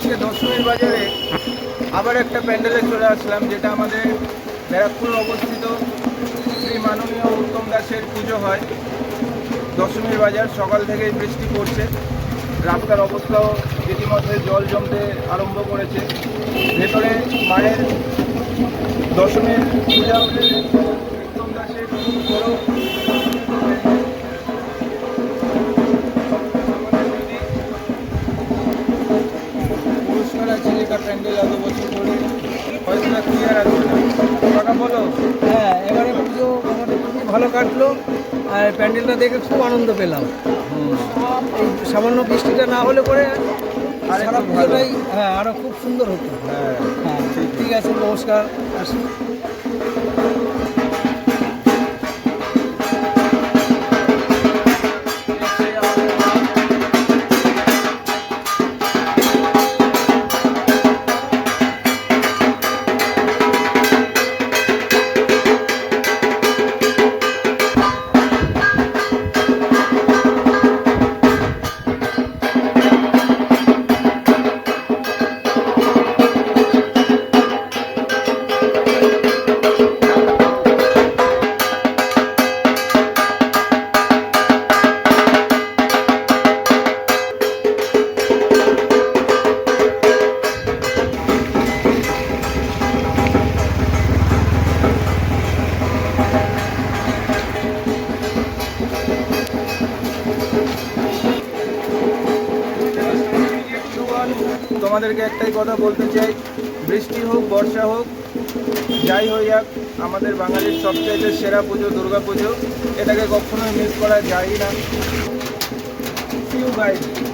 আজকে দশমীর বাজারে আবার একটা প্যান্ডেলে চলে আসলাম, যেটা আমাদের ব্যারাকপুর অবস্থিত শ্রী মাননীয় উত্তম দাসের পুজো হয়। দশমীর বাজার সকাল থেকেই বৃষ্টি পড়ছে, রাস্তার অবস্থাও রীতিমধ্যে জল জমতে আরম্ভ করেছে। ভেতরে মায়ের দশমীর পূজা হচ্ছে উত্তম দাসের খুব বড় পুরস্কার আছে, যেটা প্যান্ডেল এত বছর ধরে হয়তো না ক্লিয়ার আছে না। কথা বলো। হ্যাঁ, এবারে পুজো আমাদের খুবই ভালো কাটলো, আর প্যান্ডেলটা দেখে খুব আনন্দ পেলাম। এই সামান্য বৃষ্টিটা না হলে পরে সারা পুজোটাই আরও খুব সুন্দর হতো। হ্যাঁ, হ্যাঁ, ঠিক আছে, নমস্কার, আসি। তোমাদেরকে একটাই কথা বলতে চাই, বৃষ্টি হোক বর্ষা হোক যাই হয়ে যাক, আমাদের বাঙালির সবচাইতে সেরা পুজো দুর্গা পুজো, এটাকে কখনোই মিস করা যায় না। See you guys.